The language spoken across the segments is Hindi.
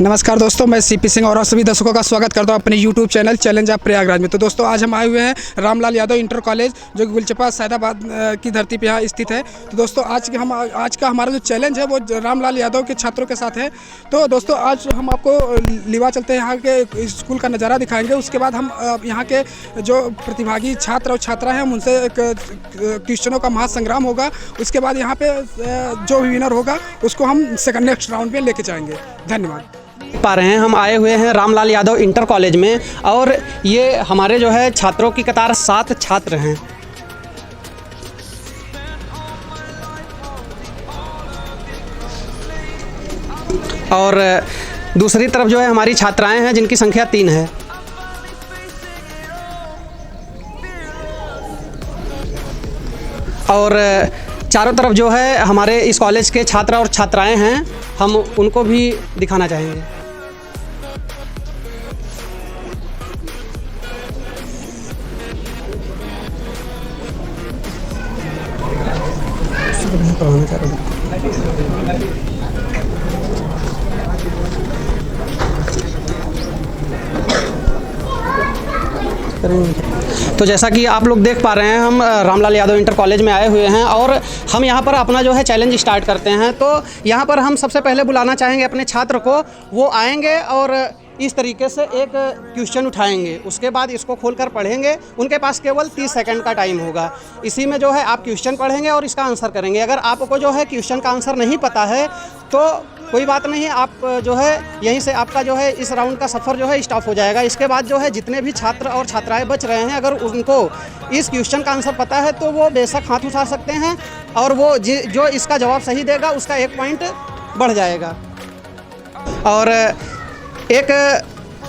नमस्कार दोस्तों, मैं सीपी सिंह और आप सभी दर्शकों का स्वागत करता हूं अपने YouTube channel challenge of Prayagraj में। तो दोस्तों आज हम आए हुए हैं रामलाल यादव इंटर कॉलेज जो कि गुलचपा सैदाबाद की धरती पे यहाँ स्थित है। तो दोस्तों आज का हमारा जो चैलेंज है वो रामलाल यादव के छात्रों के साथ है। तो दोस्तों आज हम आपको लिवा चलते हैं यहाँ के स्कूल का नज़ारा दिखाएँगे। उसके बाद हम यहाँ के जो प्रतिभागी छात्र और छात्रा हैं उनसे क्वेश्चनों का महासंग्राम होगा। उसके बाद यहाँ पर जो विनर होगा उसको हम नेक्स्ट राउंड में लेके जाएंगे। धन्यवाद। पा रहे हैं हम आए हुए हैं रामलाल यादव इंटर कॉलेज में और ये हमारे जो है छात्रों की कतार 7 छात्र हैं। और दूसरी तरफ जो है हमारी छात्राएं हैं जिनकी संख्या 3 है। और चारों तरफ जो है हमारे इस कॉलेज के छात्र और छात्राएं हैं, हम उनको भी दिखाना चाहेंगे। तो जैसा कि आप लोग देख पा रहे हैं हम रामलाल यादव इंटर कॉलेज में आए हुए हैं और हम यहाँ पर अपना जो है चैलेंज स्टार्ट करते हैं। तो यहाँ पर हम सबसे पहले बुलाना चाहेंगे अपने छात्र को। वो आएंगे और इस तरीके से एक क्वेश्चन उठाएंगे, उसके बाद इसको खोलकर पढ़ेंगे। उनके पास केवल 30 सेकंड का टाइम होगा। इसी में जो है आप क्वेश्चन पढ़ेंगे और इसका आंसर करेंगे। अगर आपको जो है क्वेश्चन का आंसर नहीं पता है तो कोई बात नहीं, आप जो है यहीं से आपका जो है इस राउंड का सफ़र जो है स्टॉप हो जाएगा। इसके बाद जो है जितने भी छात्र और छात्राएं बच रहे हैं, अगर उनको इस क्वेश्चन का आंसर पता है तो वो बेशक हाथ उठा सकते हैं और वो जो इसका जवाब सही देगा उसका 1 पॉइंट बढ़ जाएगा। और एक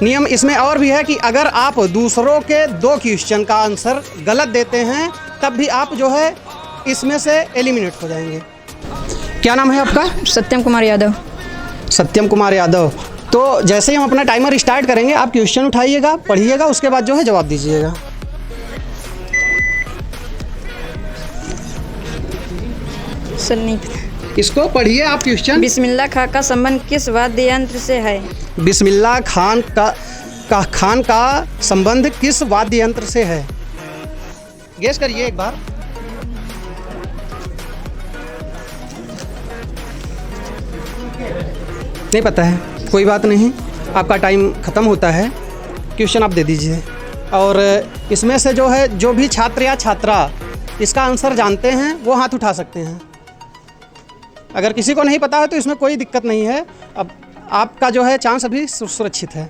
नियम इसमें और भी है कि अगर आप दूसरों के 2 क्वेश्चन का आंसर गलत देते हैं तब भी आप जो है इसमें से एलिमिनेट हो जाएंगे। क्या नाम है आपका? सत्यम कुमार यादव। सत्यम कुमार यादव। तो जैसे ही हम अपना टाइमर स्टार्ट करेंगे आप क्वेश्चन उठाइएगा, पढ़िएगा, उसके बाद जो है जवाब दीजिएगा। इसको पढ़िए आप क्वेश्चन। बिस्मिल्लाह खां का संबंध किस वाद्य यंत्र से है? बिस्मिल्लाह खान का संबंध किस वाद्य यंत्र से है? गेस करिए एक बार। नहीं पता है, कोई बात नहीं, आपका टाइम ख़त्म होता है। क्वेश्चन आप दे दीजिए। और इसमें से जो है जो भी छात्र या छात्रा इसका आंसर जानते हैं वो हाथ उठा सकते हैं। अगर किसी को नहीं पता है तो इसमें कोई दिक्कत नहीं है। अब आपका जो है चांस अभी सुरक्षित है।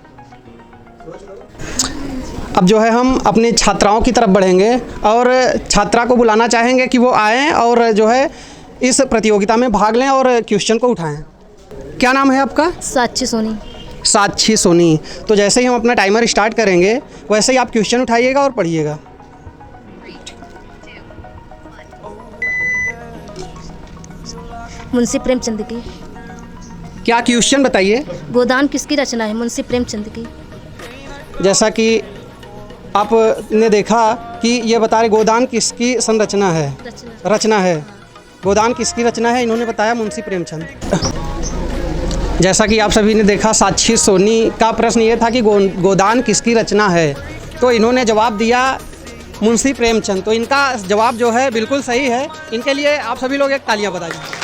अब जो है हम अपनी छात्राओं की तरफ बढ़ेंगे और छात्रा को बुलाना चाहेंगे कि वो आएँ और जो है इस प्रतियोगिता में भाग लें और क्वेश्चन को उठाएं। क्या नाम है आपका? साक्षी सोनी। साक्षी सोनी। तो जैसे ही हम अपना टाइमर स्टार्ट करेंगे वैसे ही आप क्वेश्चन उठाइएगा और पढ़िएगा। मुंशी प्रेमचंद की। क्या क्वेश्चन बताइए? गोदान किसकी रचना है? मुंशी प्रेमचंद की। जैसा कि आपने देखा कि ये बता रहे गोदान किसकी संरचना है, रचना है। गोदान किसकी रचना है? इन्होंने बताया मुंशी प्रेमचंद। जैसा कि आप सभी ने देखा साक्षी सोनी का प्रश्न ये था कि गोदान किसकी रचना है, तो इन्होंने जवाब दिया मुंशी प्रेमचंद। तो इनका जवाब जो है बिल्कुल सही है। इनके लिए आप सभी लोग एक तालियां बजाइए।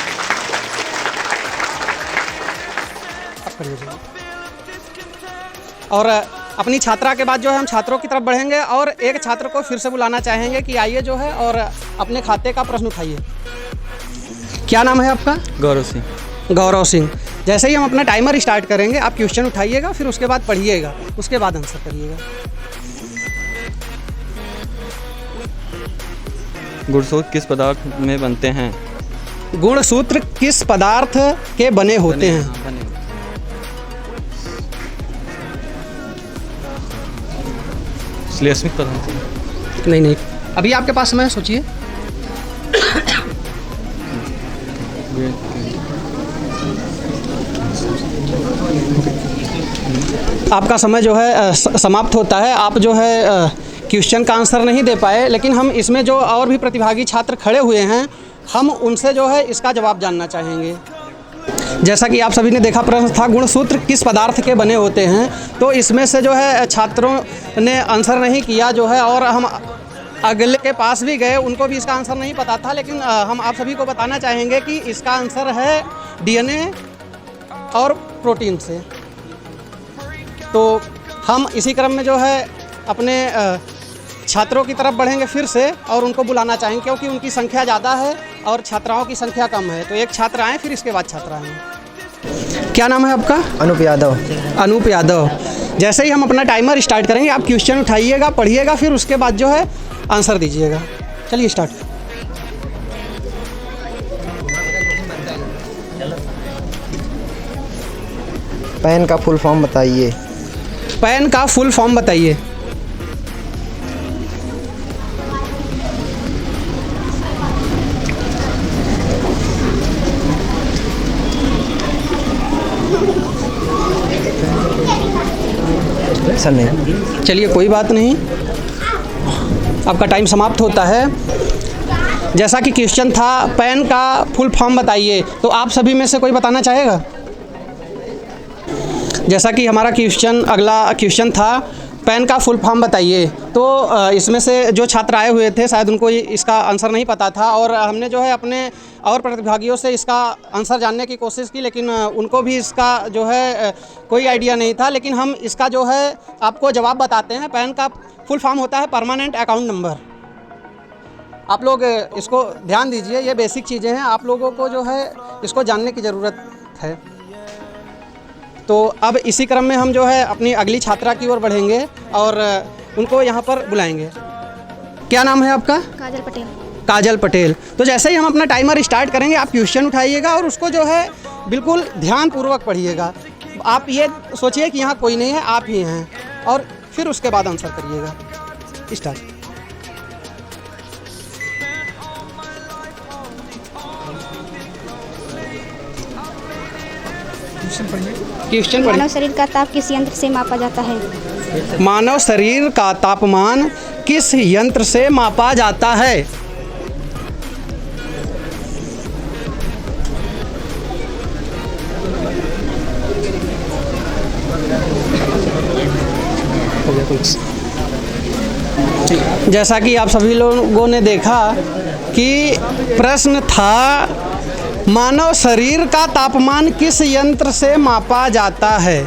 और अपनी छात्रा के बाद जो है हम छात्रों की तरफ बढ़ेंगे और एक छात्र को फिर से बुलाना चाहेंगे कि आइए जो है और अपने खाते का प्रश्न उठाइए। क्या नाम है आपका? गौरव सिंह। गौरव सिंह। जैसे ही हम अपना टाइमर स्टार्ट करेंगे आप क्वेश्चन उठाइएगा, फिर उसके बाद पढ़िएगा, उसके बाद आंसर करिएगा। गुणसूत्र किस पदार्थ में बनते हैं? गुणसूत्र किस पदार्थ के बने होते हैं? श्लेष्मिक पदार्थ। नहीं, अभी आपके पास समय है, सोचिए। आपका समय जो है समाप्त होता है। आप जो है क्वेश्चन का आंसर नहीं दे पाए, लेकिन हम इसमें जो और भी प्रतिभागी छात्र खड़े हुए हैं हम उनसे जो है इसका जवाब जानना चाहेंगे। जैसा कि आप सभी ने देखा, प्रश्न था गुणसूत्र किस पदार्थ के बने होते हैं। तो इसमें से जो है छात्रों ने आंसर नहीं किया जो है, और हम अगले के पास भी गए, उनको भी इसका आंसर नहीं पता था। लेकिन हम आप सभी को बताना चाहेंगे कि इसका आंसर है डीएनए और प्रोटीन से। तो हम इसी क्रम में जो है अपने छात्रों की तरफ बढ़ेंगे फिर से, और उनको बुलाना चाहेंगे क्योंकि उनकी संख्या ज़्यादा है और छात्राओं की संख्या कम है। तो एक छात्र आए, फिर इसके बाद छात्रा आए। क्या नाम है आपका? अनूप यादव। अनूप यादव। जैसे ही हम अपना टाइमर स्टार्ट करेंगे, आप क्वेश्चन उठाइएगा, पढ़िएगा, फिर उसके बाद जो है आंसर दीजिएगा। चलिए स्टार्ट। पैन का फुल फॉर्म बताइए। पैन का फुल फॉर्म बताइए। सर नहीं। चलिए कोई बात नहीं, आपका टाइम समाप्त होता है। जैसा कि क्वेश्चन था पैन का फुल फॉर्म बताइए, तो आप सभी में से कोई बताना चाहेगा? जैसा कि हमारा अगला क्वेश्चन था पैन का फुल फॉर्म बताइए, तो इसमें से जो छात्र आए हुए थे शायद उनको इसका आंसर नहीं पता था, और हमने जो है अपने और प्रतिभागियों से इसका आंसर जानने की कोशिश की, लेकिन उनको भी इसका जो है कोई आइडिया नहीं था। लेकिन हम इसका जो है आपको जवाब बताते हैं। पैन का फुल फॉर्म होता है परमानेंट अकाउंट नंबर। आप लोग इसको ध्यान दीजिए, ये बेसिक चीज़ें हैं, आप लोगों को जो है इसको जानने की ज़रूरत है। तो अब इसी क्रम में हम जो है अपनी अगली छात्रा की ओर बढ़ेंगे और उनको यहाँ पर बुलाएंगे। क्या नाम है आपका? काजल पटेल। काजल पटेल। तो जैसे ही हम अपना टाइमर स्टार्ट करेंगे, आप क्वेश्चन उठाइएगा और उसको जो है बिल्कुल ध्यानपूर्वक पढ़िएगा। आप ये सोचिए कि यहाँ कोई नहीं है, आप ही हैं, और फिर उसके बाद आंसर करिएगा। स्टार्ट। क्वेश्चन मानव शरीर का ताप किस यंत्र से मापा जाता है? मानव शरीर का तापमान किस यंत्र से मापा जाता है? जैसा कि आप सभी लोगों ने देखा कि प्रश्न था मानव शरीर का तापमान किस यंत्र से मापा जाता है।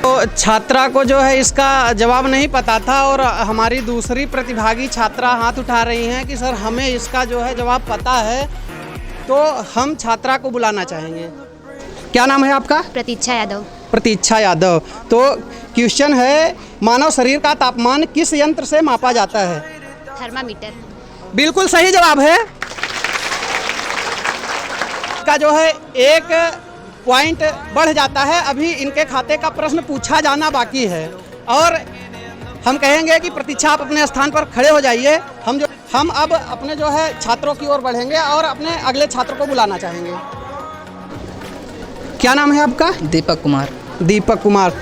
तो छात्रा को जो है इसका जवाब नहीं पता था, और हमारी दूसरी प्रतिभागी छात्रा हाथ उठा रही हैं कि सर हमें इसका जो है जवाब पता है। तो हम छात्रा को बुलाना चाहेंगे। क्या नाम है आपका? प्रतीक्षा यादव। प्रतीक्षा यादव। तो क्वेश्चन है मानव शरीर का तापमान किस यंत्र से मापा जाता है? थर्मामीटर। बिल्कुल सही जवाब है। का जो है एक पॉइंट बढ़ जाता है। अभी इनके खाते का प्रश्न पूछा जाना बाकी है, और हम कहेंगे कि प्रतीक्षा आप अपने स्थान पर खड़े हो जाइए। हम अब अपने जो है छात्रों की ओर बढ़ेंगे और अपने अगले छात्र को बुलाना चाहेंगे। क्या नाम है आपका? दीपक कुमार। दीपक कुमार।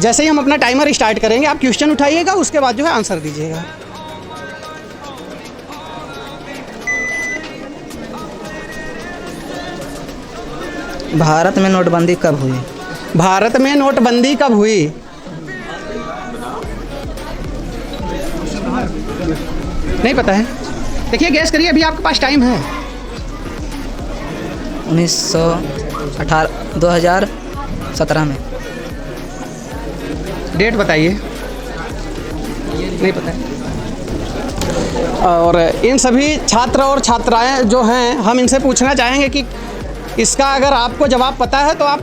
जैसे ही हम अपना टाइमर स्टार्ट करेंगे, आप क्वेश्चन उठाइएगा, उसके बाद जो है आंसर दीजिएगा। भारत में नोटबंदी कब हुई? भारत में नोटबंदी कब हुई? नहीं पता है? देखिए गैस करिए, अभी आपके पास टाइम है। 2017 में। डेट बताइए। नहीं पता है। और इन सभी छात्र और छात्राएं जो हैं, हम इनसे पूछना चाहेंगे कि इसका अगर आपको जवाब पता है तो आप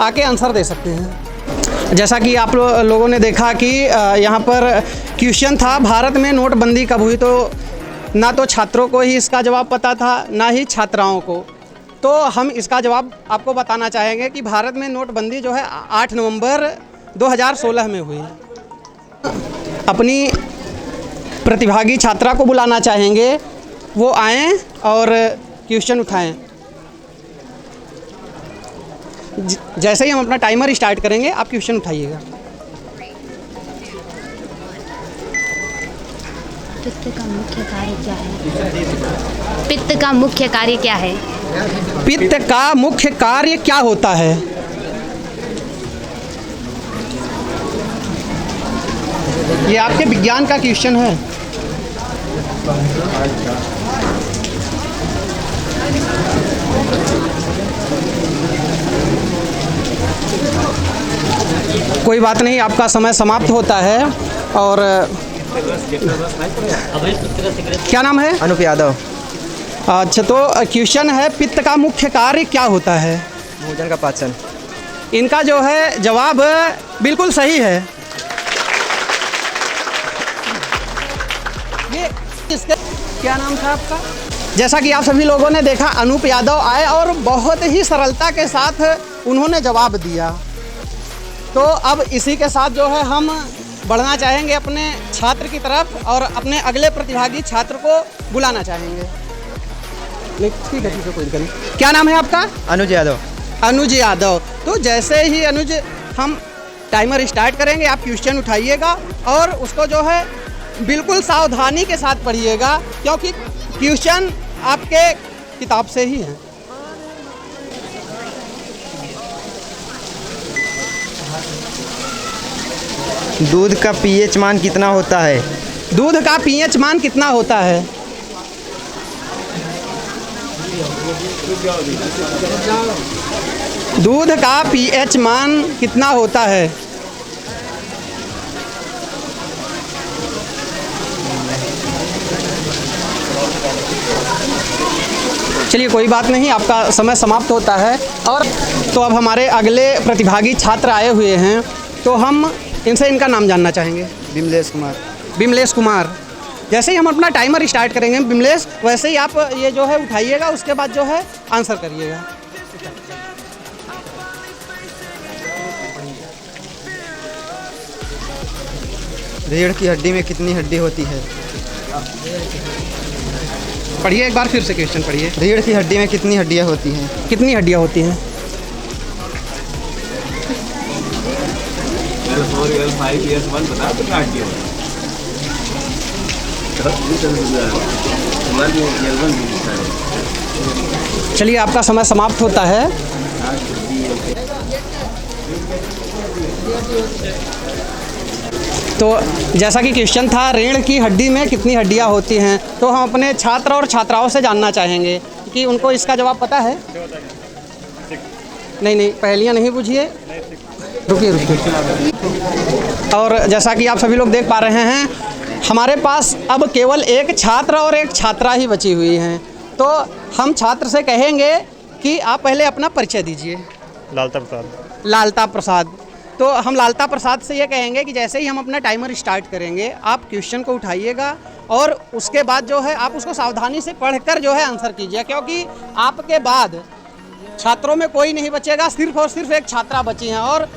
आके आंसर दे सकते हैं। जैसा कि आप लोगों ने देखा कि यहाँ पर क्वेश्चन था भारत में नोटबंदी कब हुई, तो ना तो छात्रों को ही इसका जवाब पता था, ना ही छात्राओं को। तो हम इसका जवाब आपको बताना चाहेंगे कि भारत में नोटबंदी जो है 8 नवंबर 2016 में हुई। अपनी प्रतिभागी छात्रा को बुलाना चाहेंगे, वो आएँ और क्वेश्चन उठाएं। जैसे ही हम अपना टाइमर स्टार्ट करेंगे, आप क्वेश्चन उठाइएगा। पित्त का मुख्य कार्य क्या है? पित्त का मुख्य कार्य क्या है? पित्त का मुख्य कार्य क्या होता है? ये आपके विज्ञान का क्वेश्चन है। कोई बात नहीं, आपका समय समाप्त होता है। और क्या नाम है? अनूप यादव। अच्छा, तो क्वेश्चन है पित्त का मुख्य कार्य क्या होता है? भोजन का पाचन। इनका जो है जवाब बिल्कुल सही है। ये इसके क्या नाम था आपका? जैसा कि आप सभी लोगों ने देखा, अनूप यादव आए और बहुत ही सरलता के साथ उन्होंने जवाब दिया। तो अब इसी के साथ जो है हम बढ़ना चाहेंगे अपने छात्र की तरफ और अपने अगले प्रतिभागी छात्र को बुलाना चाहेंगे। नहीं, ठीक है, कोई दिक्कत नहीं। क्या नाम है आपका? अनुज यादव। अनुज यादव। तो जैसे ही अनुज हम टाइमर स्टार्ट करेंगे, आप क्वेश्चन उठाइएगा और उसको जो है बिल्कुल सावधानी के साथ पढ़िएगा, क्योंकि क्वेश्चन आपके किताब से ही हैं। दूध का पीएच मान कितना होता है? दूध का पीएच मान कितना होता है? दूध का पीएच मान कितना होता है? चलिए, कोई बात नहीं, आपका समय समाप्त होता है। और तो अब हमारे अगले प्रतिभागी छात्र आए हुए हैं, तो हम इनसे इनका नाम जानना चाहेंगे। विमलेश कुमार। विमलेश कुमार। जैसे ही हम अपना टाइमर स्टार्ट करेंगे विमलेश, वैसे ही आप ये जो है उठाइएगा, उसके बाद जो है आंसर करिएगा। रीढ़ की हड्डी में कितनी हड्डी होती है? पढ़िए एक बार फिर से क्वेश्चन पढ़िए। रीढ़ की हड्डी में कितनी हड्डियाँ होती हैं? कितनी हड्डियाँ होती हैं? चलिए, आपका समय समाप्त होता है। तो जैसा कि क्वेश्चन था, रीढ़ की हड्डी में कितनी हड्डियां होती हैं, तो हम अपने छात्र और छात्राओं से जानना चाहेंगे कि उनको इसका जवाब पता है। नहीं, पहेलियां नहीं पूछिए, रुकिए। और जैसा कि आप सभी लोग देख पा रहे हैं, हमारे पास अब केवल एक छात्र और एक छात्रा ही बची हुई हैं। तो हम छात्र से कहेंगे कि आप पहले अपना परिचय दीजिए। लालता प्रसाद। लालता प्रसाद। तो हम लालता प्रसाद से ये कहेंगे कि जैसे ही हम अपना टाइमर स्टार्ट करेंगे, आप क्वेश्चन को उठाइएगा और उसके बाद जो है आप उसको सावधानी से पढ़कर जो है आंसर कीजिए, क्योंकि आपके बाद छात्रों में कोई नहीं बचेगा, सिर्फ और सिर्फ एक छात्रा बची हैं। और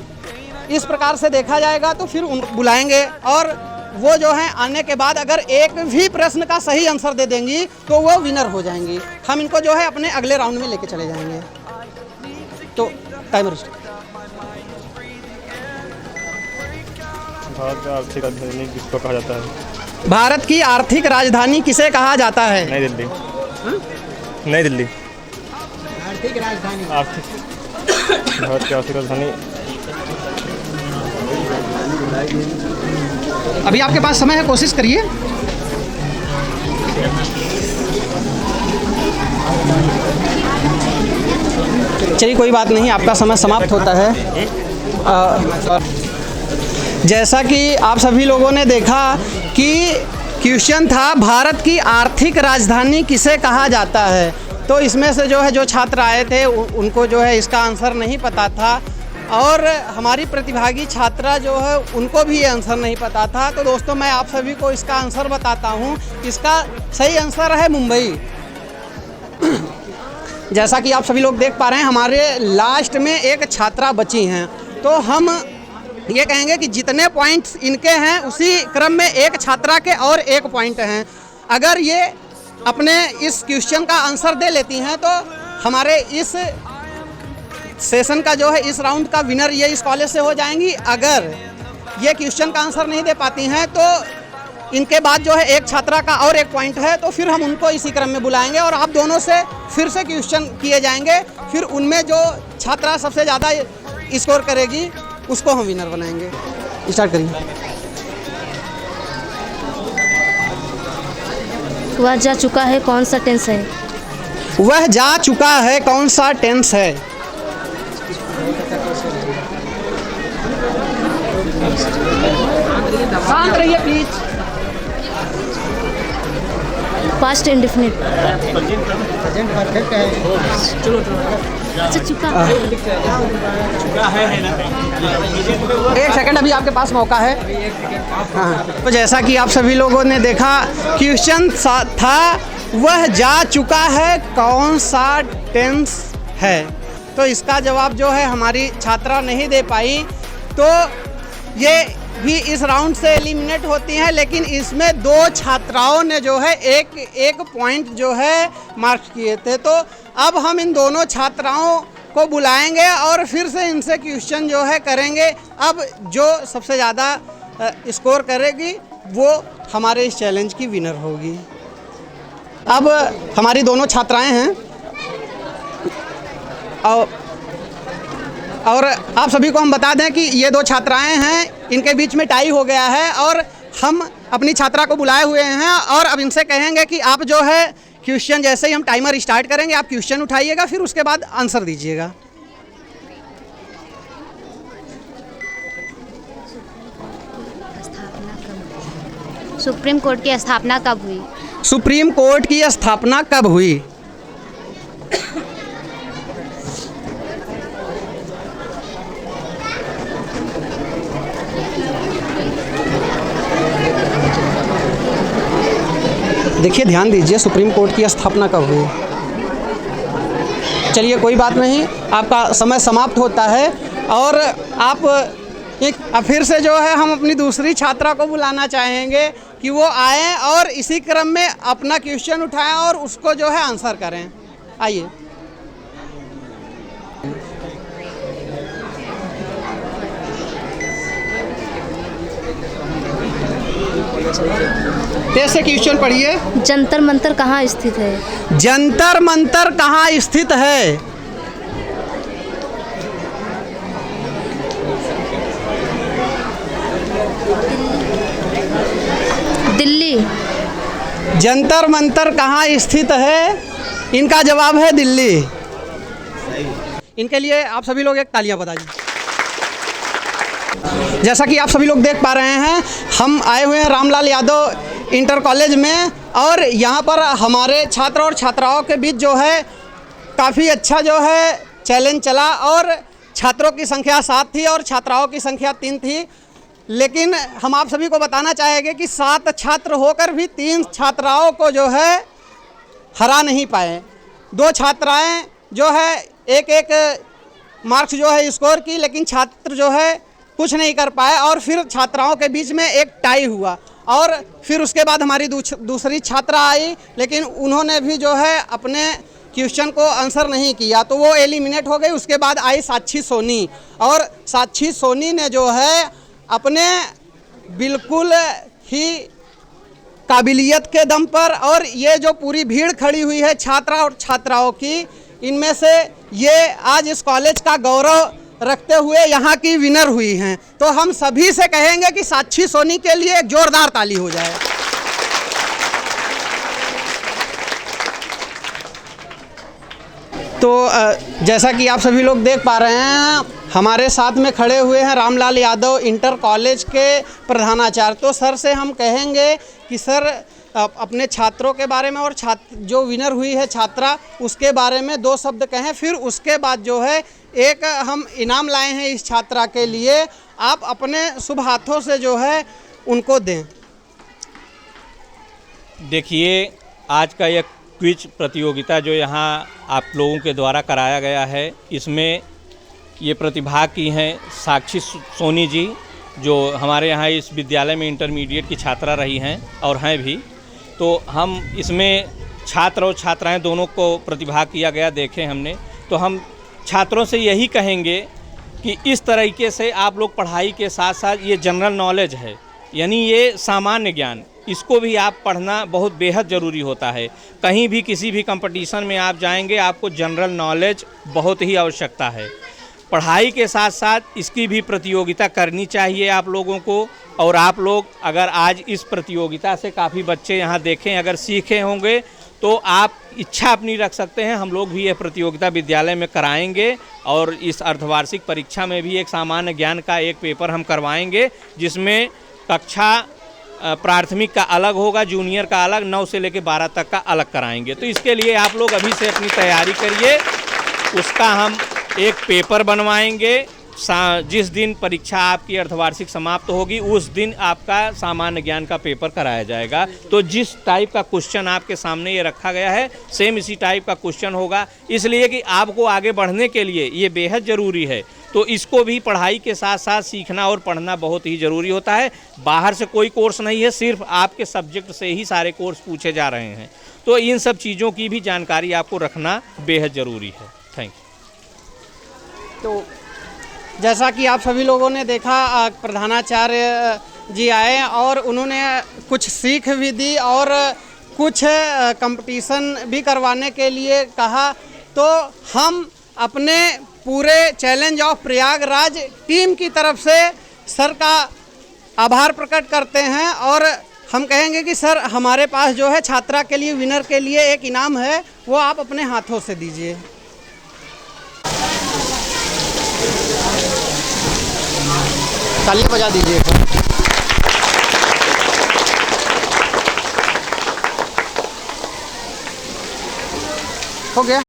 इस प्रकार से देखा जाएगा तो फिर उन बुलाएंगे और वो जो है आने के बाद अगर एक भी प्रश्न का सही आंसर दे देंगी तो वो विनर हो जाएंगी। हम इनको जो है अपने अगले राउंड में लेके चले जाएंगे। तो टाइमर स्टार्ट। भारत की आर्थिक राजधानी किसको कहा जाता है? भारत की आर्थिक राजधानी किसे कहा जाता है? नई दिल्ली। नई दिल्ली। आर्थिक राजधानी। भारत की आर्थिक राजधानी। अभी आपके पास समय है, कोशिश करिए। चलिए, कोई बात नहीं, आपका समय समाप्त होता है। जैसा कि आप सभी लोगों ने देखा कि क्वेश्चन था भारत की आर्थिक राजधानी किसे कहा जाता है, तो इसमें से जो है जो छात्र आए थे उनको जो है इसका आंसर नहीं पता था और हमारी प्रतिभागी छात्रा जो है उनको भी ये आंसर नहीं पता था। तो दोस्तों, मैं आप सभी को इसका आंसर बताता हूँ। इसका सही आंसर है मुंबई। जैसा कि आप सभी लोग देख पा रहे हैं, हमारे लास्ट में एक छात्रा बची हैं, तो हम ये कहेंगे कि जितने पॉइंट्स इनके हैं उसी क्रम में एक छात्रा के और एक पॉइंट हैं। अगर ये अपने इस क्वेश्चन का आंसर दे लेती हैं तो हमारे इस सेशन का जो है इस राउंड का विनर ये इस कॉलेज से हो जाएंगी। अगर ये क्वेश्चन का आंसर नहीं दे पाती हैं तो इनके बाद जो है एक छात्रा का और एक पॉइंट है, तो फिर हम उनको इसी क्रम में बुलाएंगे और आप दोनों से फिर से क्वेश्चन किए जाएंगे। फिर उनमें जो छात्रा सबसे ज़्यादा स्कोर करेगी उसको हम विनर बनाएंगे। स्टार्ट करिए। वह जा चुका है कौन सा टेंस है? वह जा चुका है कौन सा टेंस है? शांत रहिए प्लीज। Past indefinite. एक सेकंड, अभी आपके पास मौका है। हाँ, तो जैसा कि आप सभी लोगों ने देखा, क्वेश्चन था वह जा चुका है कौन सा टेंस है। तो इसका जवाब जो है हमारी छात्रा नहीं दे पाई, तो ये भी इस राउंड से एलिमिनेट होती हैं। लेकिन इसमें दो छात्राओं ने जो है एक पॉइंट जो है मार्क किए थे। तो अब हम इन दोनों छात्राओं को बुलाएंगे और फिर से इनसे क्वेश्चन जो है करेंगे। अब जो सबसे ज़्यादा स्कोर करेगी वो हमारे इस चैलेंज की विनर होगी। अब हमारी दोनों छात्राएं हैं और आप सभी को हम बता दें कि ये दो छात्राएं हैं, इनके बीच में टाई हो गया है और हम अपनी छात्रा को बुलाए हुए हैं और अब इनसे कहेंगे कि आप जो है क्वेश्चन, जैसे ही हम टाइमर स्टार्ट करेंगे आप क्वेश्चन उठाइएगा, फिर उसके बाद आंसर दीजिएगा। सुप्रीम कोर्ट की स्थापना कब हुई? सुप्रीम कोर्ट की स्थापना कब हुई? देखिए, ध्यान दीजिए, सुप्रीम कोर्ट की स्थापना कब हुई? चलिए, कोई बात नहीं, आपका समय समाप्त होता है और अब फिर से जो है हम अपनी दूसरी छात्रा को बुलाना चाहेंगे कि वो आए और इसी क्रम में अपना क्वेश्चन उठाएं और उसको जो है आंसर करें। आइए। कैसे क्वेश्चन पढ़िए। जंतर मंतर कहाँ स्थित है? जंतर मंतर कहाँ स्थित है? दिल्ली। जंतर मंतर कहाँ स्थित है? इनका जवाब है दिल्ली। इनके लिए आप सभी लोग एक तालियां बजाइए। जैसा कि आप सभी लोग देख पा रहे हैं, हम आए हुए हैं रामलाल यादव इंटर कॉलेज में और यहाँ पर हमारे छात्र और छात्राओं के बीच जो है काफ़ी अच्छा जो है चैलेंज चला और छात्रों की संख्या 7 थी और छात्राओं की संख्या 3 थी। लेकिन हम आप सभी को बताना चाहेंगे कि 7 छात्र होकर भी 3 छात्राओं को जो है हरा नहीं पाए। 2 छात्राएं जो है एक मार्क्स जो है स्कोर की, लेकिन छात्र जो है कुछ नहीं कर पाए और फिर छात्राओं के बीच में एक टाई हुआ और फिर उसके बाद हमारी दूसरी छात्रा आई, लेकिन उन्होंने भी जो है अपने क्वेश्चन को आंसर नहीं किया, तो वो एलिमिनेट हो गई। उसके बाद आई साक्षी सोनी और साक्षी सोनी ने जो है अपने बिल्कुल ही काबिलियत के दम पर, और ये जो पूरी भीड़ खड़ी हुई है छात्रा और छात्राओं की, इनमें से ये आज इस कॉलेज का गौरव रखते हुए यहाँ की विनर हुई हैं। तो हम सभी से कहेंगे कि साक्षी सोनी के लिए एक जोरदार ताली हो जाए। तो जैसा कि आप सभी लोग देख पा रहे हैं, हमारे साथ में खड़े हुए हैं रामलाल यादव इंटर कॉलेज के प्रधानाचार्य। तो सर से हम कहेंगे कि सर अपने छात्रों के बारे में और जो विनर हुई है छात्रा, उसके बारे में 2 शब्द कहें, फिर उसके बाद जो है एक हम इनाम लाए हैं इस छात्रा के लिए, आप अपने शुभ हाथों से जो है उनको दें। देखिए, आज का यह क्विज प्रतियोगिता जो यहाँ आप लोगों के द्वारा कराया गया है, इसमें ये प्रतिभाग की हैं साक्षी सोनी जी, जो हमारे यहाँ इस विद्यालय में इंटरमीडिएट की छात्रा रही हैं और हैं भी। तो हम इसमें छात्र और छात्राएं दोनों को प्रतिभाग किया गया देखें हमने। तो हम छात्रों से यही कहेंगे कि इस तरीके से आप लोग पढ़ाई के साथ साथ ये जनरल नॉलेज है, यानी ये सामान्य ज्ञान, इसको भी आप पढ़ना बहुत बेहद ज़रूरी होता है। कहीं भी किसी भी कंपटीशन में आप जाएंगे, आपको जनरल नॉलेज बहुत ही आवश्यकता है। पढ़ाई के साथ साथ इसकी भी प्रतियोगिता करनी चाहिए आप लोगों को। और आप लोग अगर आज इस प्रतियोगिता से काफ़ी बच्चे यहाँ देखें, अगर सीखे होंगे तो आप इच्छा अपनी रख सकते हैं, हम लोग भी यह प्रतियोगिता विद्यालय में कराएंगे। और इस अर्धवार्षिक परीक्षा में भी एक सामान्य ज्ञान का एक पेपर हम करवाएंगे, जिसमें कक्षा प्राथमिक का अलग होगा, जूनियर का अलग, 9 से लेकर 12 तक का अलग कराएंगे। तो इसके लिए आप लोग अभी से अपनी तैयारी करिए। उसका हम एक पेपर बनवाएंगे। जिस दिन परीक्षा आपकी अर्धवार्षिक समाप्त होगी उस दिन आपका सामान्य ज्ञान का पेपर कराया जाएगा। तो जिस टाइप का क्वेश्चन आपके सामने ये रखा गया है, सेम इसी टाइप का क्वेश्चन होगा, इसलिए कि आपको आगे बढ़ने के लिए ये बेहद ज़रूरी है। तो इसको भी पढ़ाई के साथ साथ सीखना और पढ़ना बहुत ही ज़रूरी होता है। बाहर से कोई कोर्स नहीं है, सिर्फ आपके सब्जेक्ट से ही सारे कोर्स पूछे जा रहे हैं। तो इन सब चीज़ों की भी जानकारी आपको रखना बेहद ज़रूरी है। Thank you. तो जैसा कि आप सभी लोगों ने देखा, प्रधानाचार्य जी आए और उन्होंने कुछ सीख भी दी और कुछ कंपटीशन भी करवाने के लिए कहा। तो हम अपने पूरे चैलेंज ऑफ प्रयागराज टीम की तरफ से सर का आभार प्रकट करते हैं और हम कहेंगे कि सर हमारे पास जो है छात्रा के लिए, विनर के लिए एक इनाम है, वो आप अपने हाथों से दीजिए। तालियां बजा दीजिए। हो गया।